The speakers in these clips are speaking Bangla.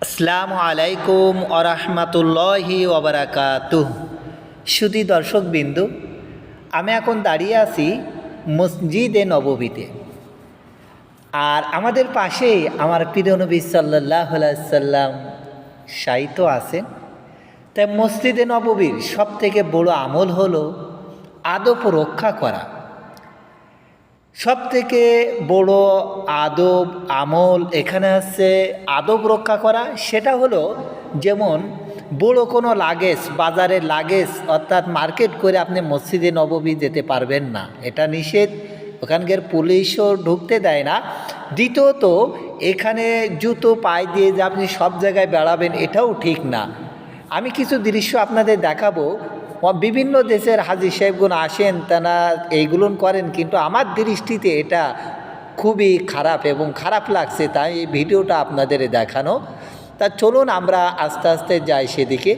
আসসালামু আলাইকুম ওরহমতুল্লাহি ওবরাকাতুহ। সুধী দর্শকবিন্দু, আমি এখন দাঁড়িয়ে আছি মসজিদে নববীতে। আর আমাদের পাশেই আমার প্রিয় নবী সাল্লাল্লাহু আলাইহি সাল্লাম শায়িত আছেন। তাই মসজিদে নববীর সবথেকে বড় আমল হলো আদব রক্ষা করা। সবথেকে বড় আদব আমল এখানে আছে আদব রক্ষা করা। সেটা হলো যেমন বড় কোনো লাগেজ, বাজারের লাগেজ অর্থাৎ মার্কেট করে আপনি মসজিদে নববী যেতে পারবেন না, এটা নিষেধ। ওখানকার পুলিশও ঢুকতে দেয় না। দ্বিতীয়ত, এখানে জুতো পায়ে দিয়ে যে আপনি সব জায়গায় বেড়াবেন, এটাও ঠিক না। আমি কিছু দৃশ্য আপনাদের দেখাবো। বিভিন্ন দেশের হাজী সাহেবগুন আসেন, তারা এইগুলো করেন, কিন্তু আমার দৃষ্টিতে এটা খুবই খারাপ এবং খারাপ লাগছে, তাই এই ভিডিওটা আপনাদের দেখানো। তা চলুন আমরা আস্তে আস্তে যাই সেদিকে।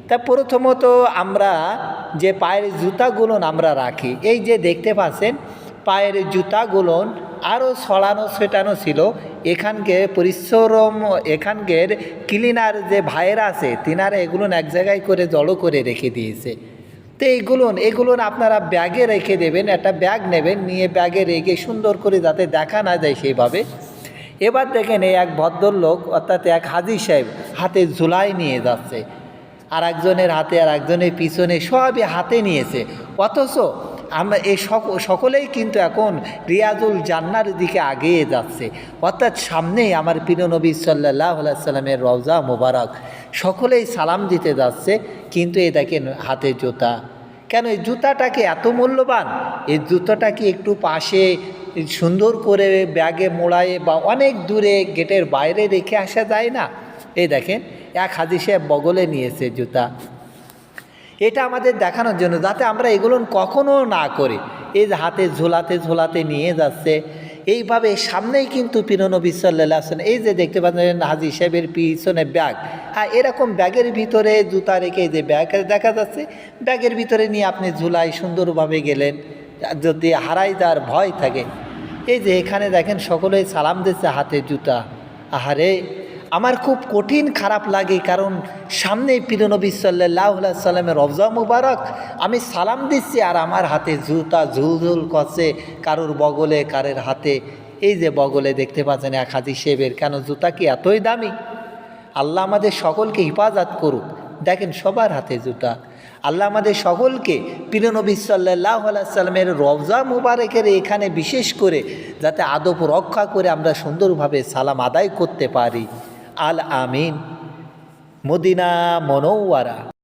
তা প্রথমত আমরা যে পায়ের জুতাগুলো আমরা রাখি, এই যে দেখতে পাচ্ছেন পায়ের জুতাগুলো আরও ছড়ানো ছেটানো ছিল। এখানকে পরিশ্রম, এখানকার ক্লিনার যে ভাইয়েরা আছে তিনারা এগুলো এক জায়গায় করে জড়ো করে রেখে দিয়েছে। তো এগুলো আপনারা ব্যাগে রেখে দেবেন, একটা ব্যাগ নেবেন, নিয়ে ব্যাগে রেখে সুন্দর করে যাতে দেখা না যায় সেইভাবে। এবার দেখেন এই এক ভদ্রলোক অর্থাৎ এক হাজী সাহেব হাতে ঝুলাই নিয়ে যাচ্ছে, আর একজনের হাতে আর একজনের পিছনে সবই হাতে নিয়েছে। অথচ আমরা এই সকলেই কিন্তু এখন রিয়াজুল জান্নার দিকে আগিয়ে যাচ্ছে, অর্থাৎ সামনেই আমার প্রিয় নবী সাল্লাল্লাহু আলাইহি সাল্লামের রওজা মোবারক। সকলেই সালাম দিতে যাচ্ছে, কিন্তু এই দেখেন হাতে জুতা। কেন এই জুতাটাকে এত মূল্যবান? এই জুতাটাকে একটু পাশে সুন্দর করে ব্যাগে মোড়ায়ে বা অনেক দূরে গেটের বাইরে রেখে আসা যায় না? এই দেখেন এক হাজী সাহেব বগলে নিয়েছে জুতা। এটা আমাদের দেখানোর জন্য, যাতে আমরা এগুলো কখনো না করি। এই যে হাতে ঝোলাতে ঝোলাতে নিয়ে যাচ্ছে এইভাবে। সামনেই কিন্তু প্রিয় নবী সাল্লাল্লাহু আলাইহি ওয়াসাল্লাম, এই যে দেখতে পাচ্ছেন হাজী সাহেবের পিছনে ব্যাগ, আর এরকম ব্যাগের ভিতরে জুতা রেখে যে ব্যাগ দেখা যাচ্ছে, ব্যাগের ভিতরে নিয়ে আপনি ঝুলাই সুন্দরভাবে গেলেন, যদি হারাই যাওয়ার ভয় থাকে। এই যে এখানে দেখেন সকলেই সালাম দিচ্ছে হাতে জুতা। আহারে, আমার খুব কঠিন খারাপ লাগে, কারণ সামনেই প্রিয় নবী সাল্লাল্লাহু আলাইহি সাল্লামের রওজা মুবারক, আমি সালাম দিচ্ছি আর আমার হাতে জুতা ঝুলঝুল করছে, কারোর বগলে কারের হাতে। এই যে বগলে দেখতে পাচ্ছেন এক হাজী সাহেবের। কেন জুতা কি এতই দামি? আল্লাহ আমাদের সকলকে হিফাজত করুক। দেখেন সবার হাতে জুতা। আল্লাহ আমাদের সকলকে প্রিয় নবী সাল্লাল্লাহু আলাইহি সাল্লামের রওজা মুবারকের এখানে বিশেষ করে যাতে আদব রক্ষা করে আমরা সুন্দরভাবে সালাম আদায় করতে পারি। আল আমিন। মদিনা মনওয়ারা।